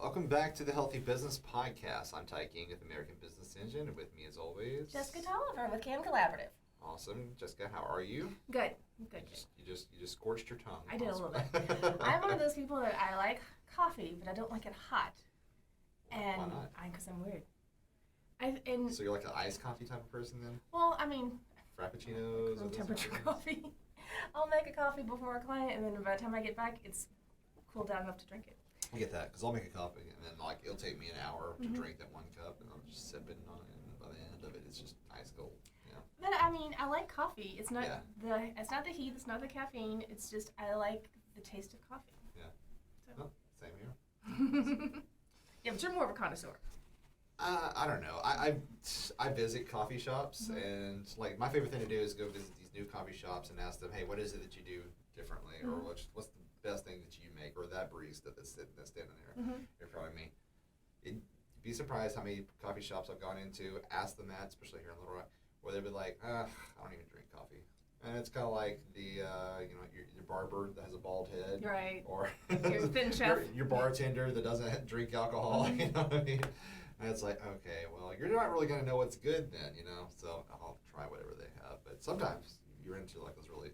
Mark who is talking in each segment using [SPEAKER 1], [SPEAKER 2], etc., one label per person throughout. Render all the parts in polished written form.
[SPEAKER 1] Welcome back to the Healthy Business Podcast. I'm Ty King with American Business Engine, and with me as always,
[SPEAKER 2] Jessica Tolliver with CAM Collaborative.
[SPEAKER 1] Awesome, Jessica. How are you?
[SPEAKER 2] Good.
[SPEAKER 1] You just scorched your tongue.
[SPEAKER 2] I did a little bit. I'm one of those people that I like coffee, but I don't like it hot. And
[SPEAKER 1] why not?
[SPEAKER 2] Because I'm weird.
[SPEAKER 1] So you're like an iced coffee type of person then?
[SPEAKER 2] Well, I mean,
[SPEAKER 1] Frappuccinos?
[SPEAKER 2] room temperature coffee. I'll make a coffee before a client, and then by the time I get back, it's cooled down enough to drink it.
[SPEAKER 1] I get that, because I'll make a coffee, and then like it'll take me an hour to drink that one cup, and I'm just sipping on it, and by the end of it, it's just ice cold. Yeah.
[SPEAKER 2] But I mean, I like coffee. It's not
[SPEAKER 1] Yeah.
[SPEAKER 2] it's not the heat. It's not the caffeine. It's just I like the taste of coffee.
[SPEAKER 1] Yeah.
[SPEAKER 2] So.
[SPEAKER 1] Well, same here.
[SPEAKER 2] Yeah, but you're more of a connoisseur.
[SPEAKER 1] I don't know. I visit coffee shops, and like my favorite thing to do is go visit these new coffee shops and ask them, hey, what is it that you do differently, or what's the best thing that you make, or that barista that's standing there in front of me. You'd be surprised how many coffee shops I've gone into, ask them that, especially here in Little Rock, where they'd be like, I don't even drink coffee. And it's kind of like the, your barber that has a bald head.
[SPEAKER 2] Right.
[SPEAKER 1] Or
[SPEAKER 2] Your thin chef.
[SPEAKER 1] your bartender that doesn't drink alcohol, you know what I mean? And it's like, okay, well, you're not really going to know what's good then, you know? So I'll try whatever they have. But sometimes you're into like those really...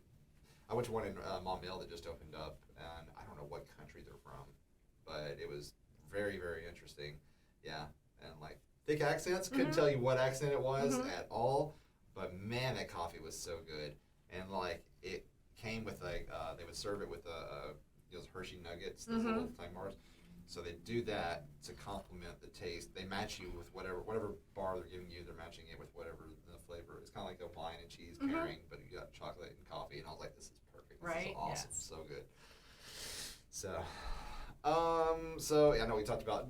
[SPEAKER 1] I went to one in Maumelle that just opened up, and I don't know what country they're from, but it was very, very interesting. Yeah, and like thick accents. Couldn't tell you what accent it was at all, but man, that coffee was so good. And like it came with like they would serve it with those Hershey nuggets, those little tiny bars. So they do that to complement the taste. They match you with whatever bar they're giving you. They're matching it with whatever the flavor. It's kind of like a wine and cheese pairing, but you got chocolate and coffee. And I was like, this is perfect. This is awesome.
[SPEAKER 2] Yes.
[SPEAKER 1] So good. So I know we talked about.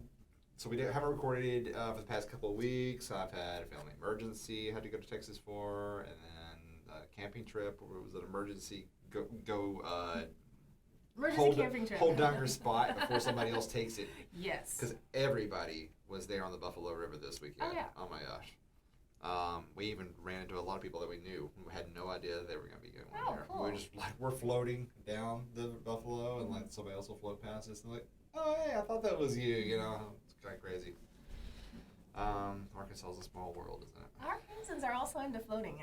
[SPEAKER 1] So we haven't recorded for the past couple of weeks. I've had a family emergency. Had to go to Texas for, and then a camping trip. Where it was an emergency
[SPEAKER 2] Emergency camping trip.
[SPEAKER 1] Hold down your spot before somebody else takes it.
[SPEAKER 2] Yes.
[SPEAKER 1] Because everybody was there on the Buffalo River this weekend.
[SPEAKER 2] Oh, yeah.
[SPEAKER 1] Oh, my gosh. We even ran into a lot of people that we knew who had no idea that they were going to be going there.
[SPEAKER 2] Cool.
[SPEAKER 1] We were just like, we're floating down the Buffalo, and like somebody else will float past us, and they're like, oh, hey, I thought that was you, you know. It's kind of crazy. Arkansas is a small world, isn't it?
[SPEAKER 2] Arkansans are also into floating.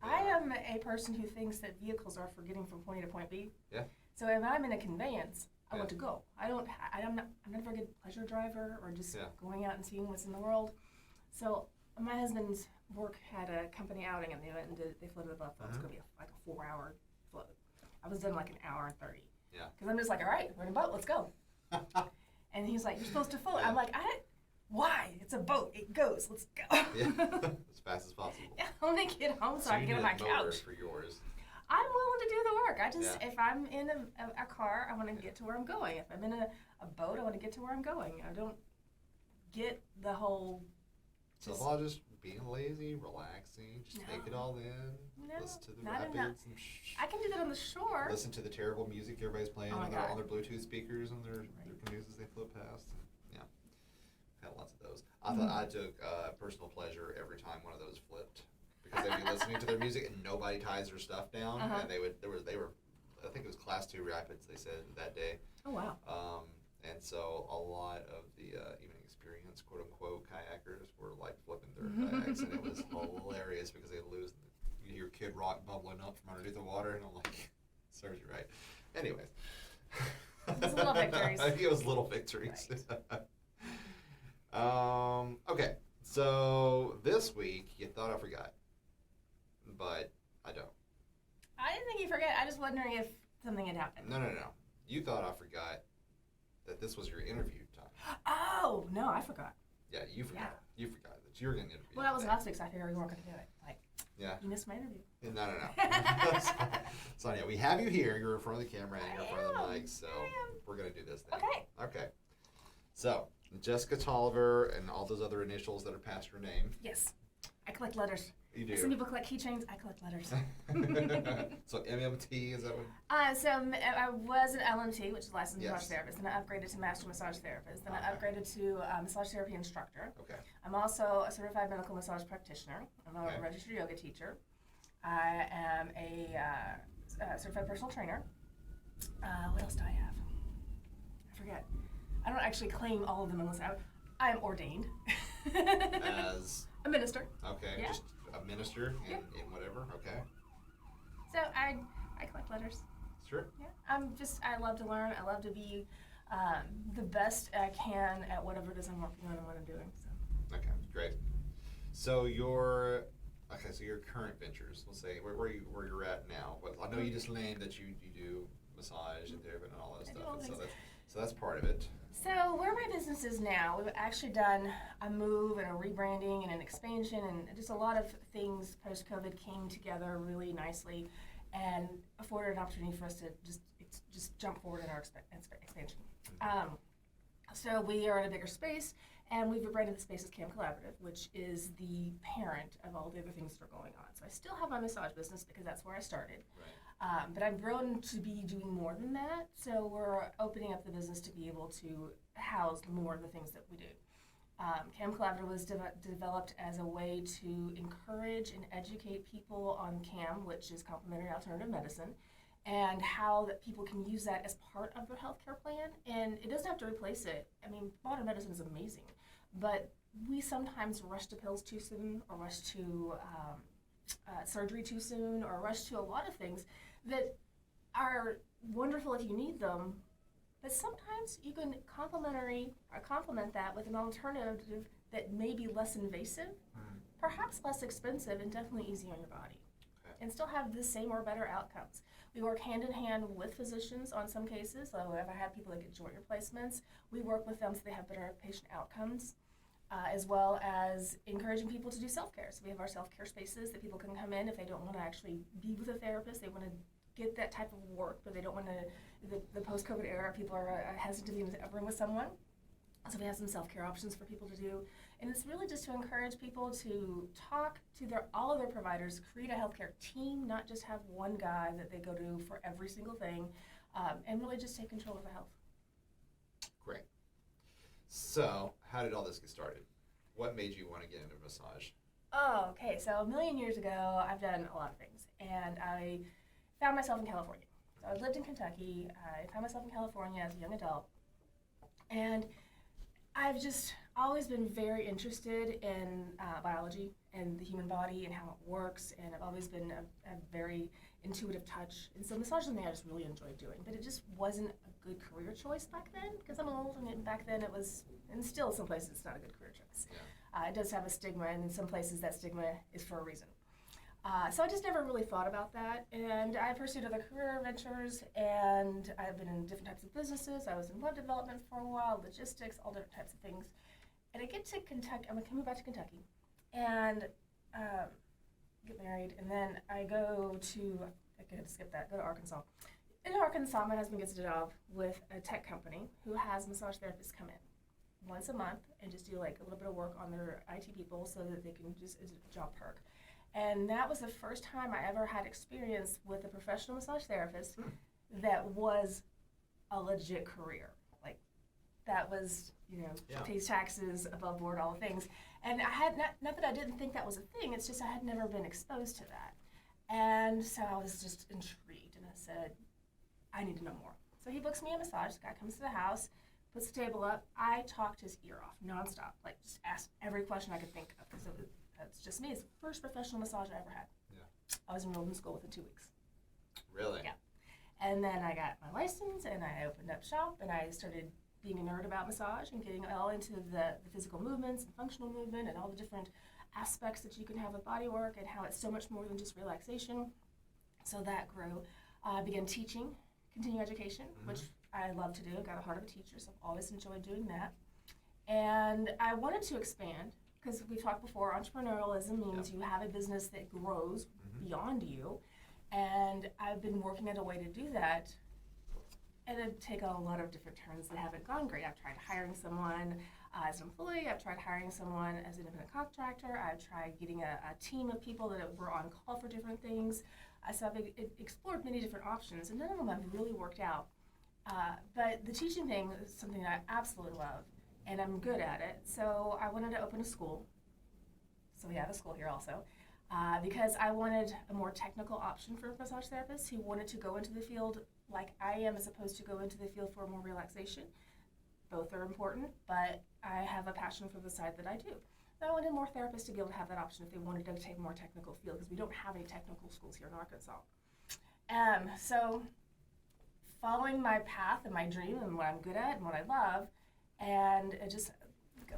[SPEAKER 2] I am a person who thinks that vehicles are for getting from point A to point B.
[SPEAKER 1] Yeah.
[SPEAKER 2] So if I'm in a conveyance, I want to go. I'm not a very good pleasure driver or just going out and seeing what's in the world. So my husband's work had a company outing, and they floated the Buffalo. It's going to be like a 4-hour float. I was done like an hour and 30.
[SPEAKER 1] Yeah.
[SPEAKER 2] Because I'm just like, all right, we're in a boat, let's go. And he's like, you're supposed to float.
[SPEAKER 1] Yeah.
[SPEAKER 2] I'm like, why? It's a boat. It goes. Let's go.
[SPEAKER 1] Yeah. As fast as possible.
[SPEAKER 2] Yeah, I want to get home so I can get on my couch.
[SPEAKER 1] For yours.
[SPEAKER 2] I'm willing to do the work. If I'm in a car, I want to get to where I'm going. If I'm in a boat, I want to get to where I'm going. I don't get the whole...
[SPEAKER 1] So all just being lazy, relaxing, just take it all in, listen to the rapids. And
[SPEAKER 2] I can do that on the shore.
[SPEAKER 1] Listen to the terrible music everybody's playing on their Bluetooth speakers on their canoes as they float past. Yeah, had lots of those. I thought I took personal pleasure every time one of those flipped, because they'd be listening to their music and nobody ties their stuff down, and they were I think it was Class 2 rapids, they said that day.
[SPEAKER 2] Oh wow.
[SPEAKER 1] And so a lot of the even experienced quote unquote kayakers were like flipping their kayaks, and it was hilarious because they'd lose. You hear Kid Rock bubbling up from underneath the water, and I'm like, serves you right. Anyways.
[SPEAKER 2] It was little victories.
[SPEAKER 1] I think it was little victories. Right. Okay, so this week you thought I forgot, but I don't.
[SPEAKER 2] I didn't think you forgot. I was just wondering if something had happened.
[SPEAKER 1] No. You thought I forgot that this was your interview time.
[SPEAKER 2] Oh, no, I forgot.
[SPEAKER 1] Yeah, you forgot. Yeah. You forgot that you were going to interview.
[SPEAKER 2] Well, that was last week, so I figured we weren't going to do it. Like, you missed my interview.
[SPEAKER 1] No. Sonia, we have you here. You're in front of the camera and you're in front of the mic, so we're going to do this thing. Okay. So, Jessica Tolliver and all those other initials that are past your name.
[SPEAKER 2] Yes. I collect letters.
[SPEAKER 1] You do.
[SPEAKER 2] Some people collect keychains. I collect letters.
[SPEAKER 1] So MMT, is that what?
[SPEAKER 2] So I was an LMT, which is licensed massage therapist. Then I upgraded to master massage therapist. Then I upgraded to massage therapy instructor.
[SPEAKER 1] Okay.
[SPEAKER 2] I'm also a certified medical massage practitioner. I'm a registered yoga teacher. I am a certified personal trainer. What else do I have? I forget. I don't actually claim all of them unless I am ordained.
[SPEAKER 1] As?
[SPEAKER 2] A minister.
[SPEAKER 1] Okay,
[SPEAKER 2] Yeah.
[SPEAKER 1] just a minister in whatever, okay.
[SPEAKER 2] So I collect letters.
[SPEAKER 1] Sure.
[SPEAKER 2] Yeah, I love to learn. I love to be the best I can at whatever it is I'm working on and what I'm doing. So.
[SPEAKER 1] Okay, great. So your current ventures, let's say where you're at now. I know you just named that you do massage and therapy and all that stuff. So that's part of it.
[SPEAKER 2] So where my business is now, we've actually done a move and a rebranding and an expansion, and just a lot of things post-COVID came together really nicely and afforded an opportunity for us to just jump forward in our expansion. So we are in a bigger space, and we've rebranded the space as Cam Collaborative, which is the parent of all the other things that are going on. So I still have my massage business because that's where I started.
[SPEAKER 1] Right.
[SPEAKER 2] But I've grown to be doing more than that, so we're opening up the business to be able to house more of the things that we do. Cam Collaborative was developed as a way to encourage and educate people on CAM, which is complementary alternative medicine, and how that people can use that as part of their healthcare plan. And it doesn't have to replace it. I mean, modern medicine is amazing, but we sometimes rush to pills too soon, or rush to surgery too soon, or rush to a lot of things that are wonderful if you need them, but sometimes you can complement that with an alternative that may be less invasive, perhaps less expensive, and definitely easier on your body, and still have the same or better outcomes. We work hand in hand with physicians on some cases. So if I have people that get joint replacements, we work with them so they have better patient outcomes. As well as encouraging people to do self-care. So we have our self-care spaces that people can come in if they don't want to actually be with a therapist. They want to get that type of work, but they don't want to, the post-COVID era, people are hesitant to be in a room with someone. So we have some self-care options for people to do. And it's really just to encourage people to talk to all of their providers, create a healthcare team, not just have one guy that they go to for every single thing, and really just take control of their health.
[SPEAKER 1] Great. So, how did all this get started? What made you want to get into massage?
[SPEAKER 2] Oh, okay. So a million years ago, I've done a lot of things, and I found myself in California. So I lived in Kentucky. I found myself in California as a young adult, and I've just always been very interested in biology and the human body and how it works, and I've always been a very intuitive touch. And so massage is something I just really enjoyed doing, but it just wasn't a good career choice back then because I'm old, and back then it was, and still some places it's not a good career choice. Yeah. It does have a stigma, and in some places that stigma is for a reason. So I just never really thought about that, and I pursued other career ventures, and I've been in different types of businesses. I was in web development for a while, logistics, all different types of things. And I get to Kentucky, I'm gonna move back to Kentucky, and get married, and then I go to, I could skip that, go to Arkansas. In Arkansas, my husband gets a job with a tech company who has massage therapists come in once a month and just do like a little bit of work on their IT people so that they can just, as a job perk. And that was the first time I ever had experience with a professional massage therapist that was a legit career. Like, that was, pays taxes, above board, all the things. And I had, not that I didn't think that was a thing, it's just I had never been exposed to that. And so I was just intrigued, and I said, I need to know more. So he books me a massage. The guy comes to the house, puts the table up. I talked his ear off nonstop, like just asked every question I could think of, because that's just me. It's the first professional massage I ever had. Yeah. I was enrolled in school within 2 weeks.
[SPEAKER 1] Really?
[SPEAKER 2] Yeah. And then I got my license, and I opened up shop, and I started being a nerd about massage and getting all into the physical movements and functional movement and all the different aspects that you can have with body work and how it's so much more than just relaxation. So that grew. I began teaching, continuing education, which I love to do. Got a heart of a teacher, so I've always enjoyed doing that. And I wanted to expand, because we talked before, entrepreneurialism means you have a business that grows beyond you. And I've been working at a way to do that, and it'd take a lot of different turns that haven't gone great. I've tried hiring someone as an employee. I've tried hiring someone as an independent contractor. I've tried getting a team of people that were on call for different things. So I've explored many different options, and none of them have really worked out. But the teaching thing is something that I absolutely love, and I'm good at it. So I wanted to open a school. So we have a school here also. Because I wanted a more technical option for massage therapists who wanted to go into the field like I am, as opposed to go into the field for more relaxation. Both are important, but I have a passion for the side that I do. I wanted more therapists to be able to have that option if they wanted to take a more technical field, because we don't have any technical schools here in Arkansas. So following my path and my dream and what I'm good at and what I love, and it just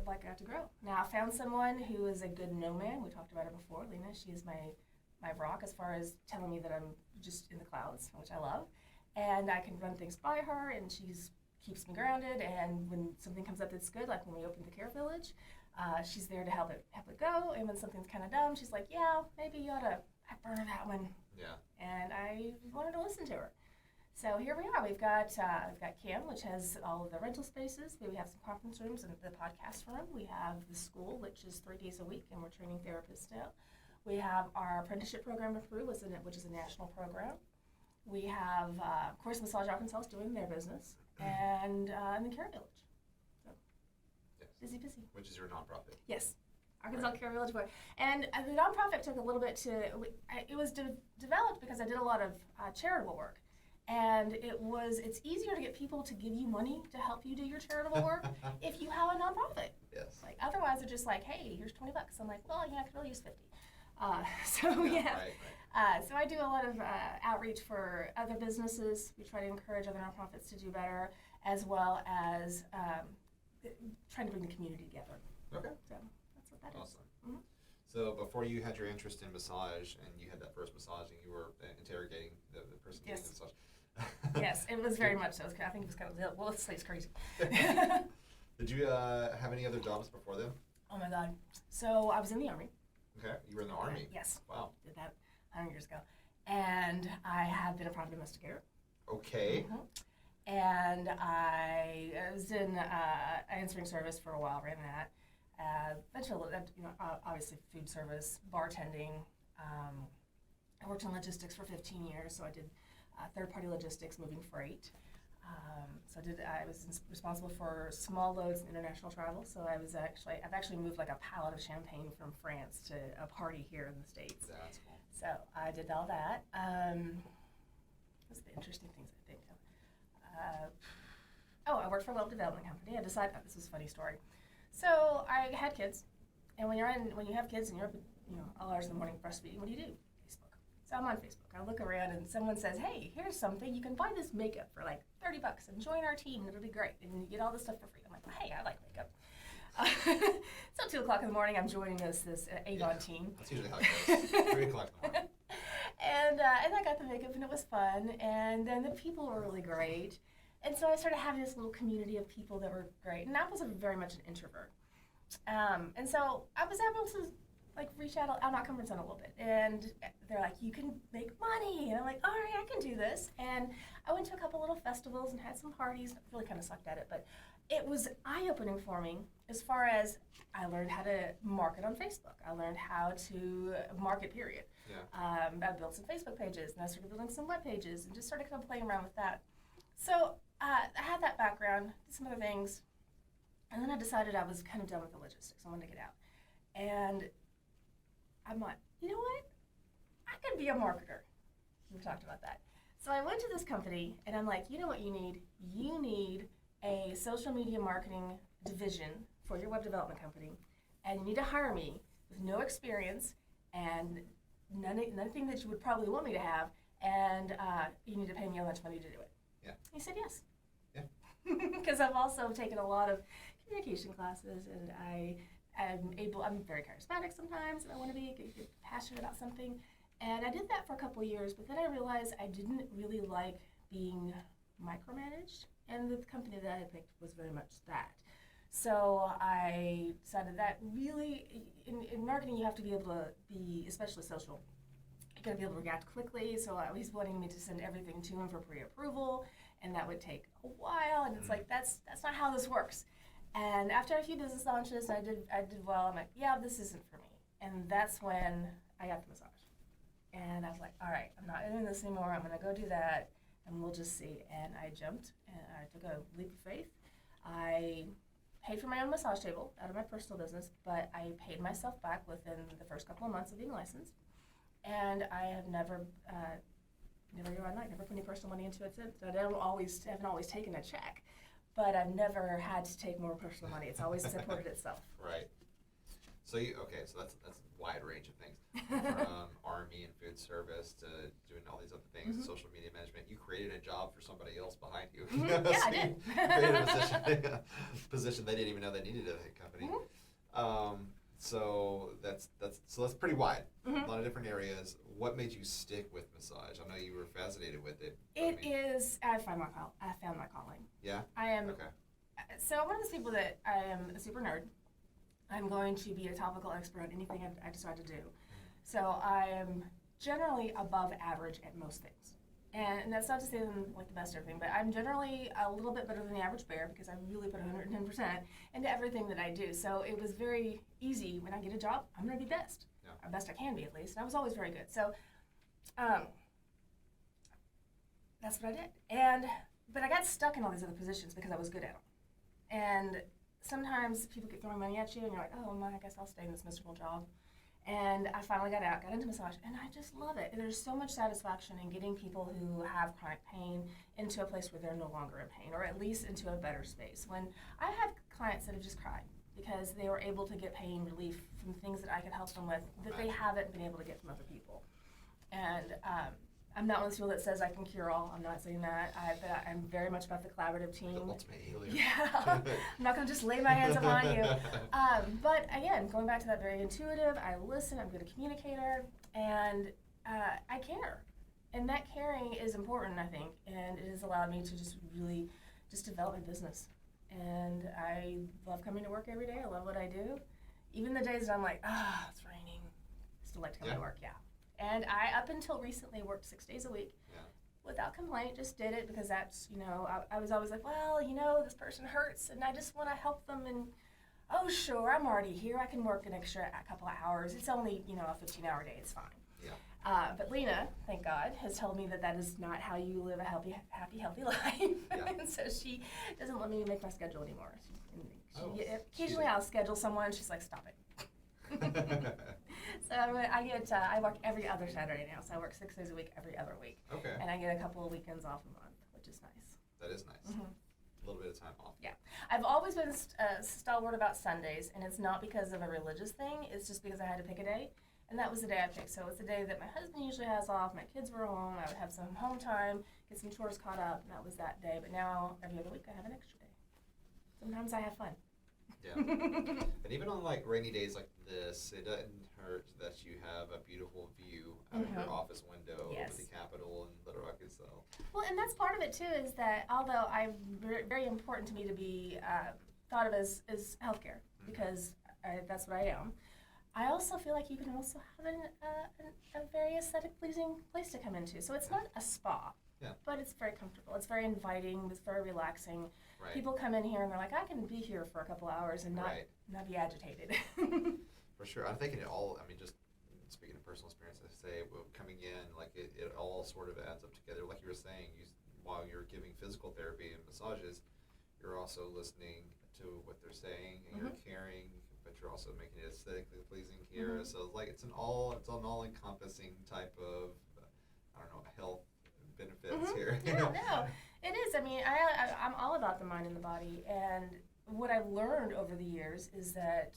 [SPEAKER 2] like I got to grow. Now I found someone who is a good no-man. We talked about her before, Lena. She is my rock as far as telling me that I'm just in the clouds, which I love. And I can run things by her, and she's keeps me grounded. And when something comes up that's good, like when we opened the Care Village, she's there to help it go. And when something's kind of dumb, she's like, yeah, maybe you ought to burn that one.
[SPEAKER 1] Yeah.
[SPEAKER 2] And I wanted to listen to her. So here we are. We've got Cam, which has all of the rental spaces. We have some conference rooms and the podcast room. We have the school, which is 3 days a week, and we're training therapists now. We have our apprenticeship program with Peru, which is a national program. We have, of course, Massage Arkansas is doing their business, and the Care Village. So,
[SPEAKER 1] yes.
[SPEAKER 2] busy.
[SPEAKER 1] Which is your nonprofit.
[SPEAKER 2] Yes, Arkansas Care Village. And the nonprofit took a little bit it was developed because I did a lot of charitable work. And it's easier to get people to give you money to help you do your charitable work if you have a nonprofit.
[SPEAKER 1] Yes.
[SPEAKER 2] Like otherwise, they're just like, hey, here's $20. I'm like, well, I could really use 50. So I do a lot of outreach for other businesses. We try to encourage other nonprofits to do better, as well as trying to bring the community together.
[SPEAKER 1] Okay.
[SPEAKER 2] So that's what that is.
[SPEAKER 1] Awesome.
[SPEAKER 2] Mm-hmm.
[SPEAKER 1] So before you had your interest in massage and you had that first massage and you were interrogating the person doing the massage.
[SPEAKER 2] Yes, it was very much so. I think it was kind of, well, let's say it's crazy.
[SPEAKER 1] Did you have any other jobs before then?
[SPEAKER 2] Oh my God. So I was in the Army.
[SPEAKER 1] Okay, you were in the Army?
[SPEAKER 2] Yes.
[SPEAKER 1] Wow.
[SPEAKER 2] Did that 100 years ago. And I have been a private investigator.
[SPEAKER 1] Okay.
[SPEAKER 2] Mm-hmm. And I was in answering service for a while, ran that. Obviously food service, bartending. I worked in logistics for 15 years, so I did third-party logistics, moving freight. I was responsible for small loads and international travel. So I've actually moved like a pallet of champagne from France to a party here in the States.
[SPEAKER 1] That's cool.
[SPEAKER 2] So I did all that. Those are the interesting things I think of. I worked for a web development company. I decided, this is a funny story. So I had kids, and when you have kids and you're up at all hours in the morning breastfeeding, what do? Facebook. So I'm on Facebook. I look around and someone says, hey, here's something. You can buy this makeup for like $30 and join our team. It'll be great. And you get all this stuff for free. I'm like, well, hey, I like makeup. So 2 o'clock in the morning, I'm joining this Avon team.
[SPEAKER 1] That's usually how it goes. 3 o'clock in the morning.
[SPEAKER 2] And I got the makeup, and it was fun. And then the people were really great. And so I started having this little community of people that were great. And I was very much an introvert. And so I was able to reach out on my comfort zone a little bit. And they're like, you can make money. And I'm like, all right, I can do this. And I went to a couple little festivals and had some parties. I really kind of sucked at it, but it was eye-opening for me as far as I learned how to market on Facebook. I learned how to market, period.
[SPEAKER 1] Yeah.
[SPEAKER 2] I built some Facebook pages, and I started building some web pages and just started kind of playing around with that. So I had that background, did some other things, and then I decided I was kind of done with the logistics. I wanted to get out. And I'm like, you know what? I could be a marketer. We talked about that. So I went to this company, and I'm like, you know what you need? You need a social media marketing division for your web development company, and you need to hire me with no experience and nothing that you would probably want me to have, and you need to pay me a bunch of money to do it.
[SPEAKER 1] Yeah.
[SPEAKER 2] He said yes.
[SPEAKER 1] Yeah.
[SPEAKER 2] Because I've also taken a lot of communication classes, and I'm very charismatic sometimes, and I want to be passionate about something. And I did that for a couple of years, but then I realized I didn't really like being micromanaged, and the company that I picked was very much that. So I decided that really, in marketing, you have to be able to be, especially social, you got to be able to react quickly. So he's wanting me to send everything to him for pre-approval, and that would take a while. And it's like that's not how this works. And after a few business launches, I did well. I'm like, yeah, this isn't for me. And that's when I got the massage. And I was like, all right, I'm not doing this anymore. I'm gonna go do that, and we'll just see. And I jumped, and I took a leap of faith. I paid for my own massage table out of my personal business, but I paid myself back within the first couple of months of being licensed. And I have never put any personal money into it since. I haven't always taken a check. but I've never had to take more personal money. It's always supported itself.
[SPEAKER 1] Right. So so that's a wide range of things, from Army and food service to doing all these other things, social media management. You created a job for somebody else behind you.
[SPEAKER 2] Yeah,
[SPEAKER 1] so
[SPEAKER 2] I did.
[SPEAKER 1] Created a position they didn't even know they needed at a company. So that's pretty wide. A lot of different areas. What made you stick with massage? I know you were fascinated with it.
[SPEAKER 2] I found my calling.
[SPEAKER 1] Yeah.
[SPEAKER 2] I am.
[SPEAKER 1] Okay.
[SPEAKER 2] So I'm one of those people that I am a super nerd. I'm going to be a topical expert on anything I decide to do. So I am generally above average at most things. And that's not to say that I'm like the best at everything, but I'm generally a little bit better than the average bear because I really put 110% into everything that I do. So it was very easy when I get a job, I'm going to be best.
[SPEAKER 1] Yeah.
[SPEAKER 2] Or best I can be, at least. And I was always very good. So that's what I did. But I got stuck in all these other positions because I was good at them. And sometimes people get throwing money at you and you're like, oh, well, I guess I'll stay in this miserable job. And I finally got into massage, and I just love it. And there's so much satisfaction in getting people who have chronic pain into a place where they're no longer in pain, or at least into a better space. When I have clients that have just cried because they were able to get pain relief from things that I could help them with that they haven't been able to get from other people. And I'm not one of those people that says I can cure all. I'm not saying that. I'm very much about the collaborative team.
[SPEAKER 1] The ultimate healer.
[SPEAKER 2] Yeah. I'm not going to just lay my hands upon you. But again, going back to that very intuitive, I listen, I'm a good communicator, and I care. And that caring is important, I think, and it has allowed me to just really just develop my business. And I love coming to work every day. I love what I do. Even the days that I'm like, it's raining, I still like to come to work, And I, up until recently, worked 6 days a week without complaint, just did it because that's, I was always like, well, this person hurts and I just want to help them. And, oh, sure, I'm already here. I can work an extra couple of hours. It's only, a 15-hour day. It's fine. Yeah. But Lena, thank God, has told me that is not how you live a happy, healthy life. And so she doesn't let me make my schedule anymore. Occasionally I'll schedule someone. She's like, stop it. So I work every other Saturday now. So I work 6 days a week, every other week. Okay. And I get a couple of weekends off a month, which is nice.
[SPEAKER 1] That is nice. A little bit of time off.
[SPEAKER 2] Yeah. I've always been stalwart about Sundays, and it's not because of a religious thing. It's just because I had to pick a day, and that was the day I picked. So it's the day that my husband usually has off. My kids were home. I would have some home time, get some chores caught up, and that was that day. But now, every other week, I have an extra day. Sometimes I have fun.
[SPEAKER 1] Yeah. And even on rainy days like this, it doesn't hurt that you have a beautiful view out of your office window over the Capitol in Little Rock. So.
[SPEAKER 2] Well, and that's part of it too, is that although very important to me to be thought of as healthcare, because that's what I am, I also feel like you can also have a very aesthetic pleasing place to come into. So it's not a spa. Yeah. But it's very comfortable. It's very inviting. It's very relaxing. Right. People come in here and they're like, I can be here for a couple hours and not be agitated.
[SPEAKER 1] For sure. I'm thinking just speaking of personal experience, I say coming in, it all sort of adds up together. Like you were saying, while you're giving physical therapy and massages, you're also listening to what they're saying and you're caring, but you're also making it aesthetically pleasing here. So it's an all-encompassing type of, health benefits here.
[SPEAKER 2] No, it is. I'm all about the mind and the body, and what I've learned over the years is that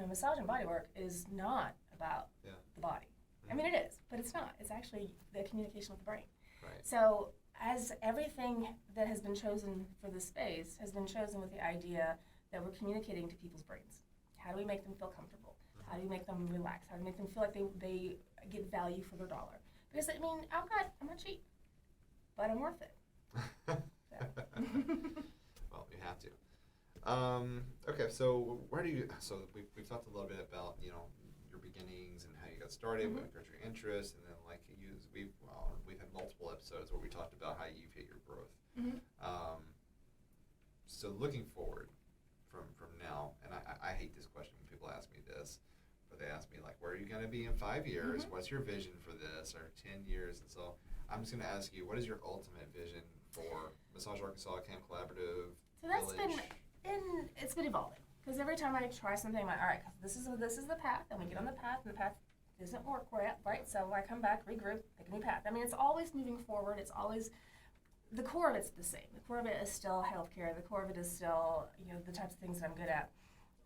[SPEAKER 2] massage and body work is not about the body. It is, but it's not. It's actually the communication with the brain. Right. So as everything that has been chosen for this space has been chosen with the idea that we're communicating to people's brains. How do we make them feel comfortable? How do we make them relax? How do we make them feel like they get value for their dollar? Because I'm not cheap, but I'm worth it.
[SPEAKER 1] Well, you have to. Okay, so we've talked a little bit about your beginnings and how you got started, what got your interest, and then we've had multiple episodes where we talked about how you've hit your growth. So looking forward from now, and I hate this question when people ask me this, but they ask me where are you going to be in 5 years? What's your vision for this, or 10 years? And so I'm just going to ask you, what is your ultimate vision for Massage Arkansas, Camp Collaborative?
[SPEAKER 2] So that's it's been evolving, because every time I try something, I'm like, all right, this is the path, and we get on the path, and the path doesn't work right. So I come back, regroup, pick a new path. It's always moving forward. It's always the core of it's the same. The core of it is still healthcare. The core of it is still, the types of things that I'm good at.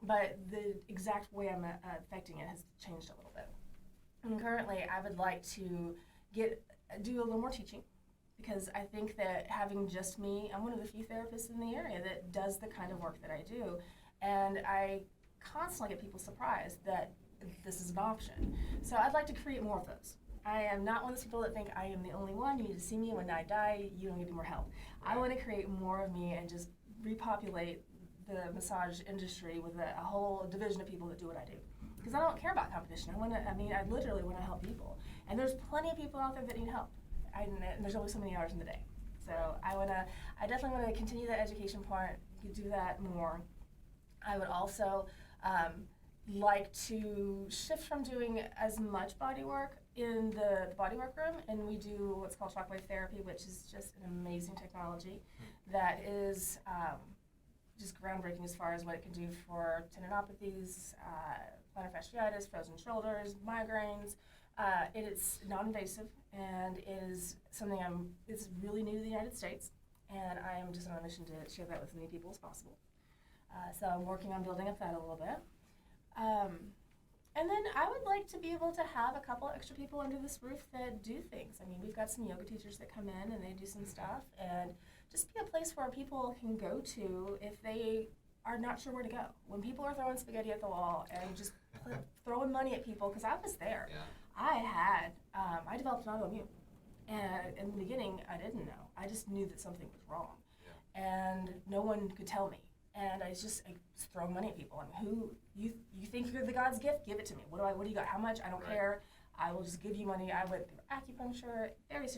[SPEAKER 2] But the exact way I'm affecting it has changed a little bit. And currently, I would like to do a little more teaching, because I think that having just me, I'm one of the few therapists in the area that does the kind of work that I do. And I constantly get people surprised that this is an option. So I'd like to create more of those. I am not one of those people that think I am the only one. You need to see me when I die. You don't need any more help. I want to create more of me and just repopulate the massage industry with a whole division of people that do what I do. Because I don't care about competition. I literally want to help people. And there's plenty of people out there that need help. And there's only so many hours in the day. So I definitely want to continue that education part, do that more. I would also like to shift from doing as much body work in the bodywork room, and we do what's called shockwave therapy, which is just an amazing technology that is just groundbreaking as far as what it can do for tendinopathies, plantar fasciitis, frozen shoulders, migraines. It is non-invasive, and it is something it's really new to the United States, and I am just on a mission to share that with as many people as possible. So I'm working on building up that a little bit. And then I would like to be able to have a couple extra people under this roof that do things. I mean, we've got some yoga teachers that come in and they do some stuff, and just be a place where people can go to if they are not sure where to go. When people are throwing spaghetti at the wall and just throwing money at people, because I was there. Yeah. I developed an autoimmune, and in the beginning I didn't know. I just knew that something was wrong, and no one could tell me. And I just throw money at people. I mean, who you think you're the God's gift? Give it to me. What do you got? How much? I don't care. I will just give you money. I went through acupuncture, various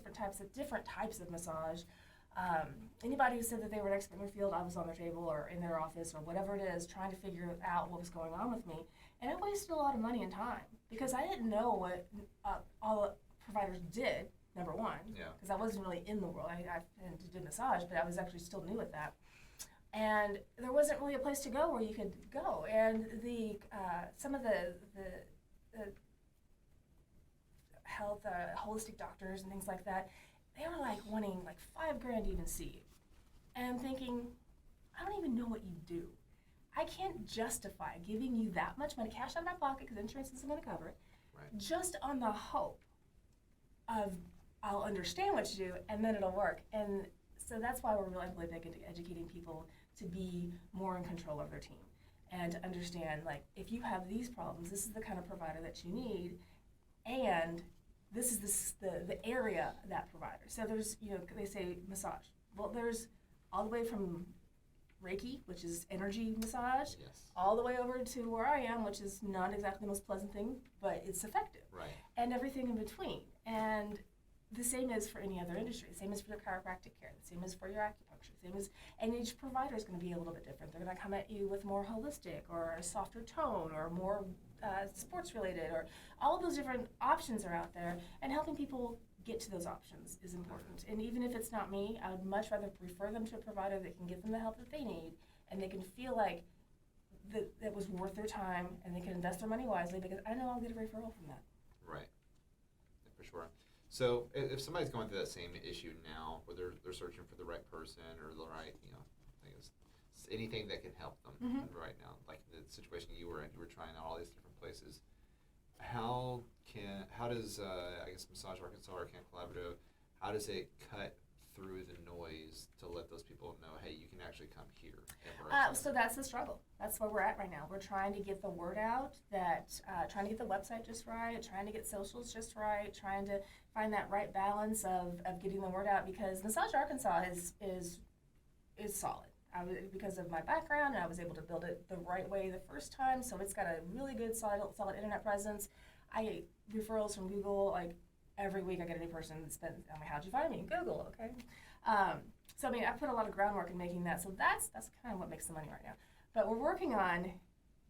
[SPEAKER 2] different types of massage. Anybody who said that they were an expert in their field, I was on their table or in their office or whatever it is, trying to figure out what was going on with me. And I wasted a lot of money and time because I didn't know what all the providers did. Number one, because I wasn't really in the world. I did massage, but I was actually still new at that. And there wasn't really a place to go where you could go. And some of the health, holistic doctors and things like that, they were like wanting like $5,000 to even see you. And I'm thinking, I don't even know what you do. I can't justify giving you that much money, cash out of my pocket, because insurance isn't going to cover it, just on the hope of I'll understand what you do and then it'll work. And so that's why we're really big into educating people to be more in control of their team and to understand, like, if you have these problems, this is the kind of provider that you need, and this is the area of that provider. So there's, they say massage. Well, there's all the way from Reiki, which is energy massage, all the way over to where I am, which is not exactly the most pleasant thing, but it's effective. And everything in between. And the same is for any other industry. The same is for your chiropractic care. The same is for your acupuncture. And each provider is going to be a little bit different. They're going to come at you with more holistic or a softer tone or more sports related, or all of those different options are out there. And helping people get to those options is important. And even if it's not me, I would much rather refer them to a provider that can give them the help that they need, and they can feel like that was worth their time, and they can invest their money wisely, because I know I'll get a referral from that.
[SPEAKER 1] Right, for sure. So if somebody's going through that same issue now, where they're searching for the right person or the right, I guess anything that can help them right now, like the situation you were in, you were trying out all these different places. How does I guess Massage Arkansas or Camp Collaborative, how does it cut through the noise to let those people know, hey, you can actually come here?
[SPEAKER 2] So that's the struggle. That's where we're at right now. We're trying to get the word out, trying to get the website just right, trying to get socials just right, trying to find that right balance of getting the word out, because Massage Arkansas is solid. Because of my background, I was able to build it the right way the first time, so it's got a really good solid internet presence. I get referrals from Google, like every week I get a new person that's been, how'd you find me? Google, okay? So I put a lot of groundwork in making that, so that's kind of what makes the money right now. But we're working on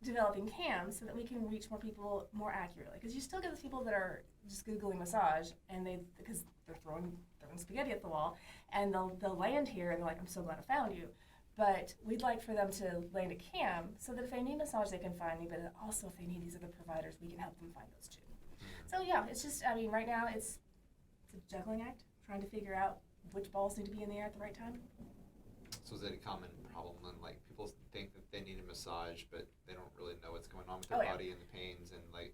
[SPEAKER 2] developing cams so that we can reach more people more accurately, because you still get those people that are just Googling massage, and because they're throwing spaghetti at the wall, and they'll land here and they're like, I'm so glad I found you. But we'd like for them to land a cam so that if they need massage, they can find me, but also if they need these other providers, we can help them find those too. So yeah, it's just, right now it's a juggling act, trying to figure out which balls need to be in the air at the right time.
[SPEAKER 1] So is it a common problem when like people think that they need a massage, but they don't really know what's going on with their body and the pains, and like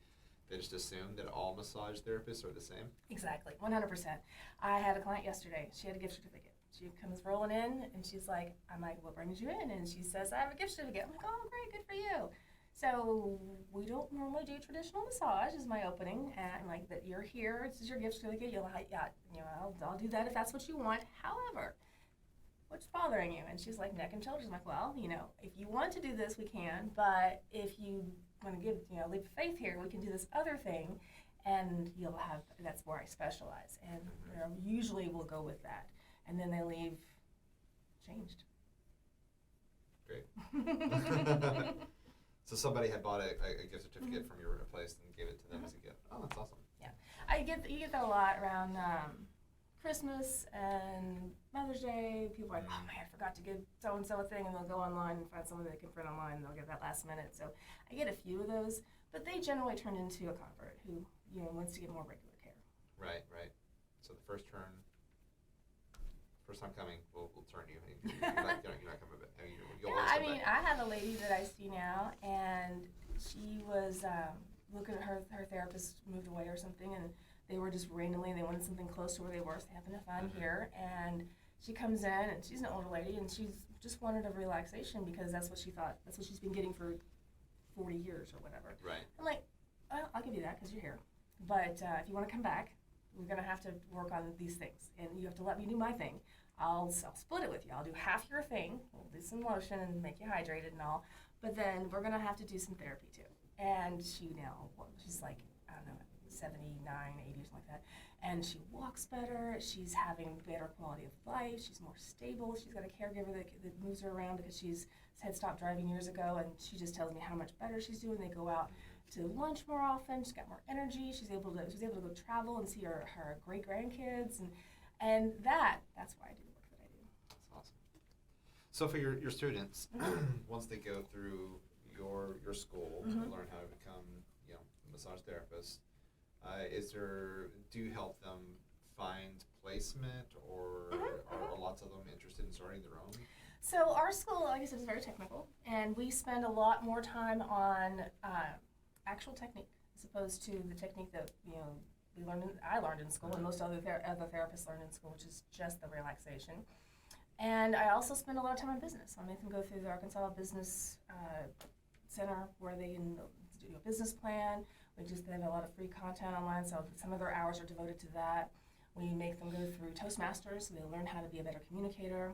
[SPEAKER 1] they just assume that all massage therapists are the same?
[SPEAKER 2] Exactly, 100%. I had a client yesterday. She had a gift certificate. She comes rolling in, and she's like, I'm like, what brings you in? And she says, I have a gift certificate. I'm like, oh, great, good for you. So we don't normally do traditional massage is my opening, and like that you're here, this is your gift certificate. I'll do that if that's what you want. However, what's bothering you? And she's like, neck and shoulders. I'm like, well, if you want to do this, we can, but if you want to give, leap of faith here, we can do this other thing, and that's where I specialize, and usually we'll go with that, and then they leave changed.
[SPEAKER 1] Great. So somebody had bought a gift certificate from your place and gave it to them as a gift. Oh, that's awesome.
[SPEAKER 2] Yeah, you get that a lot around Christmas and Mother's Day. People are like, oh man, I forgot to give so and so a thing, and they'll go online and find someone they can print online, and they'll get that last minute. So I get a few of those, but they generally turn into a convert who wants to get more regular care.
[SPEAKER 1] Right. So the first time coming, we'll turn you. You're not coming back.
[SPEAKER 2] I have a lady that I see now, and she was looking at her therapist moved away or something, and they were just randomly, they wanted something close to where they were, so they happened to find here, and she comes in, and she's an older lady, and she's just wanted a relaxation because that's what she thought, that's what she's been getting for 40 years or whatever.
[SPEAKER 1] Right.
[SPEAKER 2] I'm like, well, I'll give you that because you're here, but if you want to come back, we're going to have to work on these things, and you have to let me do my thing. I'll split it with you. I'll do half your thing. We'll do some lotion and make you hydrated and all. But then we're going to have to do some therapy too. And she's like, I don't know, 79, 80 or something like that. And she walks better. She's having better quality of life. She's more stable. She's got a caregiver that moves her around because she's had stopped driving years ago. And she just tells me how much better she's doing. They go out to lunch more often. She's got more energy. She's able to go travel and see her great grandkids. And that's why I do.
[SPEAKER 1] So for your students, once they go through your school and learn how to become a massage therapist, do you help them find placement, or are lots of them interested in starting their own?
[SPEAKER 2] So our school, like I said, is very technical, and we spend a lot more time on actual technique as opposed to the technique that I learned in school, and most other therapists learn in school, which is just the relaxation. And I also spend a lot of time on business. I make them go through the Arkansas Business Center where they can do a business plan. They have a lot of free content online, so some of their hours are devoted to that. We make them go through Toastmasters, so they learn how to be a better communicator.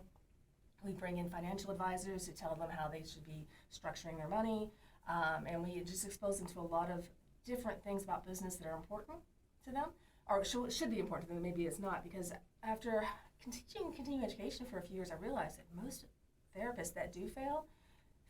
[SPEAKER 2] We bring in financial advisors to tell them how they should be structuring their money. And we just expose them to a lot of different things about business that are important to them, or should be important to them. Maybe it's not, because after continuing education for a few years, I realized that most therapists that do fail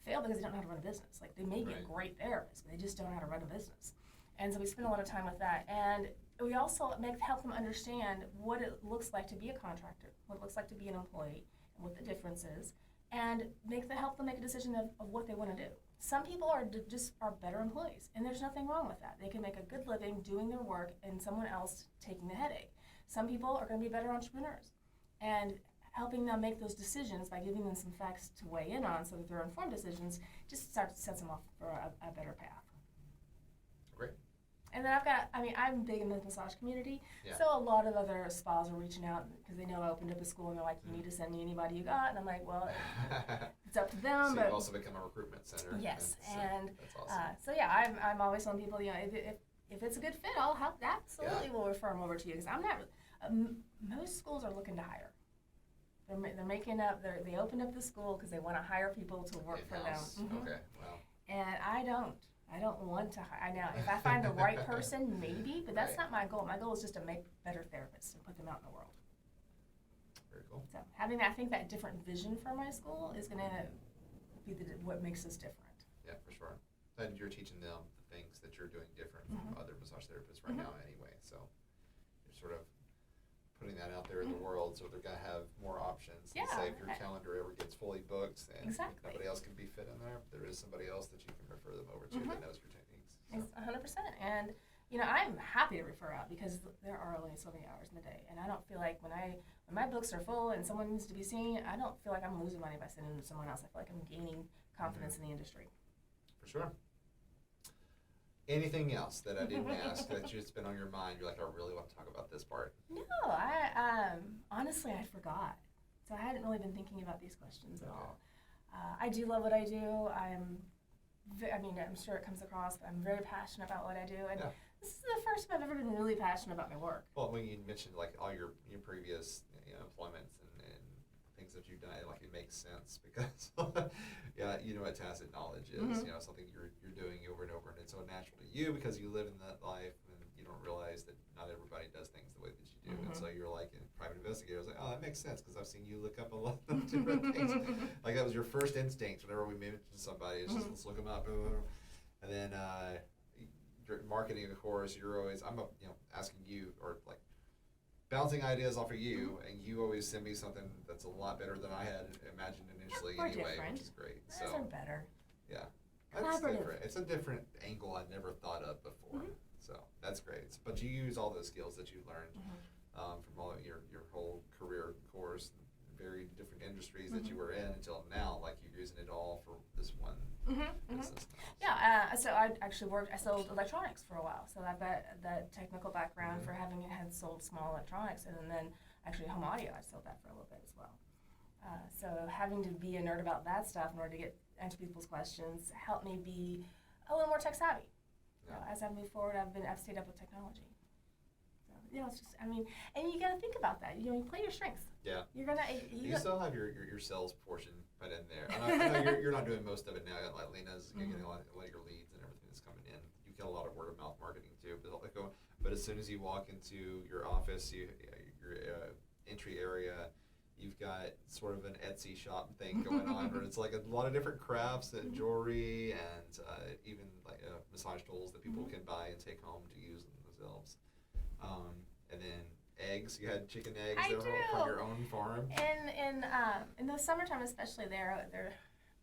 [SPEAKER 2] because they don't know how to run a business. Like, they may be a great therapist, but they just don't know how to run a business. And so we spend a lot of time with that. And we also help them understand what it looks like to be a contractor, what it looks like to be an employee, and what the difference is, and help them make a decision of what they want to do. Some people are better employees, and there's nothing wrong with that. They can make a good living doing their work and someone else taking the headache. Some people are going to be better entrepreneurs. And helping them make those decisions by giving them some facts to weigh in on so that they're informed decisions just sets them off for a better path.
[SPEAKER 1] Great.
[SPEAKER 2] And then I'm big in the massage community, so a lot of other spas are reaching out because they know I opened up a school, and they're like, you need to send me anybody you got. And I'm like, well, it's up to them.
[SPEAKER 1] So you've also become a recruitment center.
[SPEAKER 2] Yes,
[SPEAKER 1] and that's awesome.
[SPEAKER 2] So I'm always telling people, if it's a good fit, I'll absolutely will refer them over to you, because I'm not. Most schools are looking to hire. They're making up. They opened up the school because they want to hire people to work for them.
[SPEAKER 1] Okay, wow.
[SPEAKER 2] And I don't want to hire. Now, if I find the right person, maybe, but that's not my goal. My goal is just to make better therapists and put them out in the world.
[SPEAKER 1] Very cool.
[SPEAKER 2] So having I think that different vision for my school is going to be what makes us different.
[SPEAKER 1] Yeah, for sure. And you're teaching them the things that you're doing different from other massage therapists right now anyway. So you're sort of putting that out there in the world, so they're going to have more options. And say if your calendar ever gets fully booked and nobody else can be fit in there, there is somebody else that you can refer them over to that knows your techniques.
[SPEAKER 2] So. 100%. And I'm happy to refer out because there are only so many hours in the day, and I don't feel like when my books are full and someone needs to be seen, I don't feel like I'm losing money by sending them to someone else. I feel like I'm gaining confidence in the industry.
[SPEAKER 1] For sure. Anything else that I didn't ask that just been on your mind? You're like, I really want to talk about this part.
[SPEAKER 2] No, I honestly I forgot, so I hadn't really been thinking about these questions at all. I do love what I do. I'm sure it comes across, but I'm very passionate about what I do, and this is the first time I've ever been really passionate about my work.
[SPEAKER 1] Well, when you mentioned like all your previous employments and things that you've done, like it makes sense because you know what tacit knowledge is. Something you're doing over and over, and it's so natural to you because you live in that life, and you don't realize that not everybody does things the way that you do. And so you're like a private investigator. I was like, oh, that makes sense because I've seen you look up a lot of different things. Like that was your first instinct whenever we mentioned somebody. It's just let's look them up, and then marketing, of course. You're always asking you or like bouncing ideas off of you, and you always send me something that's a lot better than I had imagined initially anyway, which is great.
[SPEAKER 2] Those are better.
[SPEAKER 1] Yeah. That's different. It's a different angle I'd never thought of before. So that's great. But you use all those skills that you learned from all your whole career course, very different industries that you were in until now. Like you're using it all for this one business.
[SPEAKER 2] Yeah. So I sold electronics for a while. So I've got the technical background for having had sold small electronics, and then actually home audio. I sold that for a little bit as well. So having to be a nerd about that stuff in order to get answer people's questions helped me be a little more tech savvy. As I move forward, I've stayed up with technology. So it's just and you got to think about that. You play your strengths.
[SPEAKER 1] Yeah.
[SPEAKER 2] You
[SPEAKER 1] still have your sales portion put in there. I know you're not doing most of it now. Like Lena's getting a lot of your leads and everything that's coming in. You get a lot of word of mouth marketing too. But as soon as you walk into your office, your entry area, you've got sort of an Etsy shop thing going on, where it's like a lot of different crafts and jewelry and even like massage tools that people can buy and take home to use themselves. And then eggs. You had chicken eggs from your own farm.
[SPEAKER 2] And in the summertime, especially, they're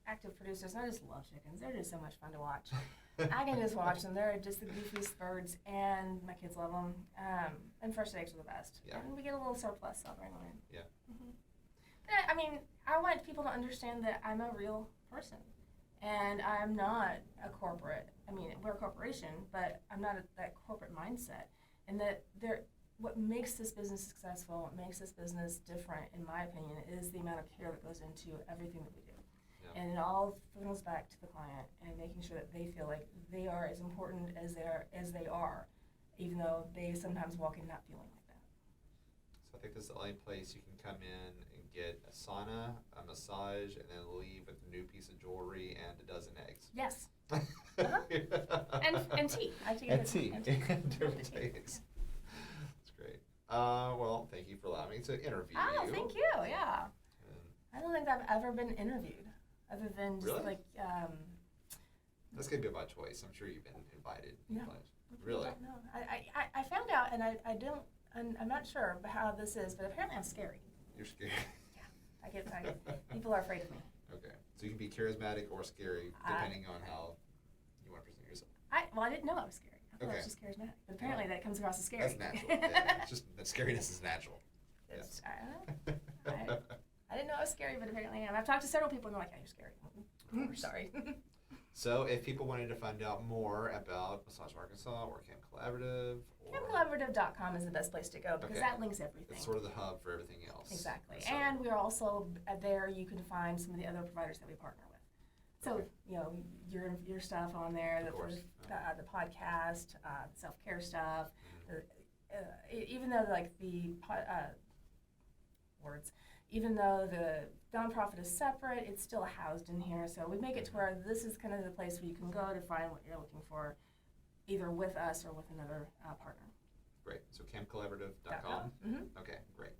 [SPEAKER 2] active producers. And I just love chickens. They're just so much fun to watch. I can just watch them. They're just the goofiest birds, and my kids love them. And fresh eggs are the best.
[SPEAKER 1] Yeah.
[SPEAKER 2] And we get a little surplus, so I'll bring them in.
[SPEAKER 1] Yeah.
[SPEAKER 2] I want people to understand that I'm a real person, and I'm not a corporate. We're a corporation, but I'm not that corporate mindset. And that what makes this business successful, what makes this business different, in my opinion, is the amount of care that goes into everything that we do. Yeah. And it all funnels back to the client and making sure that they feel like they are as important as they are, even though they sometimes walk in not feeling like that.
[SPEAKER 1] So I think this is the only place you can come in and get a sauna, a massage, and then leave with a new piece of jewelry and a dozen eggs.
[SPEAKER 2] Yes. And tea.
[SPEAKER 1] And tea. Different eggs. That's great. Well, thank you for allowing me to interview you.
[SPEAKER 2] Oh, thank you. Yeah. I don't think I've ever been interviewed, other than just
[SPEAKER 1] really? That's gonna be by choice. I'm sure you've been invited.
[SPEAKER 2] No.
[SPEAKER 1] Really?
[SPEAKER 2] No. I found out, and I don't. I'm not sure how this is, but apparently I'm scary.
[SPEAKER 1] You're scary.
[SPEAKER 2] Yeah. People are afraid of me.
[SPEAKER 1] Okay. So you can be charismatic or scary depending on how you want to present yourself.
[SPEAKER 2] I didn't know I was scary. I thought I was just charismatic. But apparently that comes across as scary.
[SPEAKER 1] That's natural. Yeah. It's just that scariness is natural.
[SPEAKER 2] Yes. I didn't know I was scary, but apparently I am. I've talked to several people and they're like, yeah, you're scary. Sorry.
[SPEAKER 1] So if people wanted to find out more about Massage Arkansas or Camp Collaborative,
[SPEAKER 2] CampCollaborative.com is the best place to go because that links everything.
[SPEAKER 1] It's sort of the hub for everything else.
[SPEAKER 2] Exactly. So. And we are also there. You can find some of the other providers that we partner with. So, your stuff on there, the podcast, self-care stuff, even though even though the nonprofit is separate, it's still housed in here. So we make it to where this is kind of the place where you can go to find what you're looking for, either with us or with another partner.
[SPEAKER 1] Great. So campcollaborative.com. Okay, great.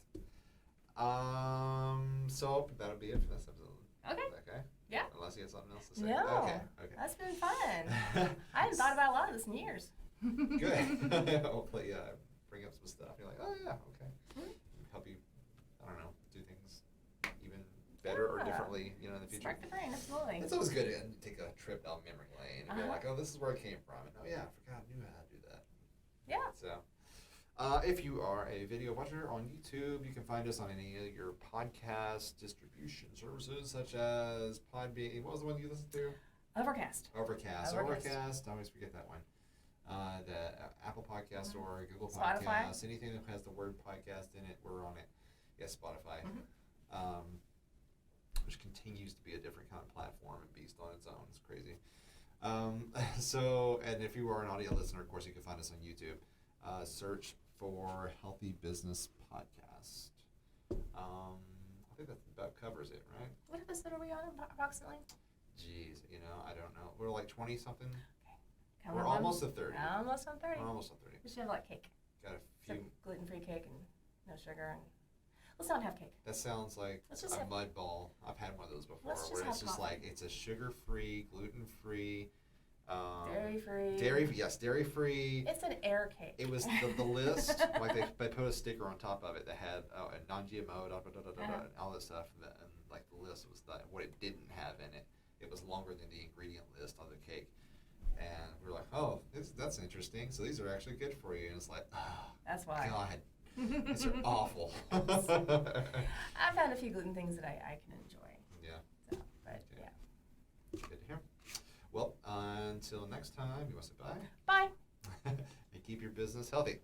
[SPEAKER 1] So that'll be it for this episode. Okay.
[SPEAKER 2] Yeah.
[SPEAKER 1] Unless you have something else to say.
[SPEAKER 2] No.
[SPEAKER 1] Okay.
[SPEAKER 2] That's been fun. I hadn't thought about a lot of this in years.
[SPEAKER 1] Good. Hopefully, bring up some stuff. You're like, oh yeah, okay. Help you, I don't know, do things even better or differently, in the future.
[SPEAKER 2] Spark the brain, absolutely.
[SPEAKER 1] It's always good to take a trip down memory lane and be like, oh, this is where it came from. And oh yeah, I forgot, I knew how to do that.
[SPEAKER 2] Yeah.
[SPEAKER 1] So, if you are a video watcher on YouTube, you can find us on any of your podcast distribution services, such as Podbean. What was the one you listened to?
[SPEAKER 2] Overcast.
[SPEAKER 1] Overcast. I always forget that one. The Apple Podcast or Google
[SPEAKER 2] Spotify.
[SPEAKER 1] Podcast, anything that has the word podcast in it, we're on it. Yes, Spotify. Which continues to be a different kind of platform and beast on its own. It's crazy. And if you are an audio listener, of course, you can find us on YouTube. Search for Healthy Business Podcast. I think that about covers it, right?
[SPEAKER 2] What episode are we on approximately?
[SPEAKER 1] Jeez, I don't know. We're like 20-something.
[SPEAKER 2] Okay.
[SPEAKER 1] We're almost at 30.
[SPEAKER 2] Almost on 30.
[SPEAKER 1] We're almost on 30.
[SPEAKER 2] We should have like cake.
[SPEAKER 1] Got a few.
[SPEAKER 2] Gluten-free cake and no sugar. And let's not have cake.
[SPEAKER 1] That sounds like a mud ball. I've had one of those before, where it's just like it's a sugar-free, gluten-free,
[SPEAKER 2] dairy-free.
[SPEAKER 1] Dairy-free.
[SPEAKER 2] It's an air cake.
[SPEAKER 1] It was the list. Like they put a sticker on top of it that had a non-GMO, and all that stuff, and like the list was what it didn't have in it. It was longer than the ingredient list on the cake. And we were like, oh, that's interesting. So these are actually good for you. And it's like, oh,
[SPEAKER 2] that's why.
[SPEAKER 1] God, these are awful.
[SPEAKER 2] I've found a few gluten things that I can enjoy.
[SPEAKER 1] Yeah.
[SPEAKER 2] So, but
[SPEAKER 1] okay.
[SPEAKER 2] yeah.
[SPEAKER 1] Good to hear. Well, until next time, you want to say bye?
[SPEAKER 2] Bye.
[SPEAKER 1] And keep your business healthy.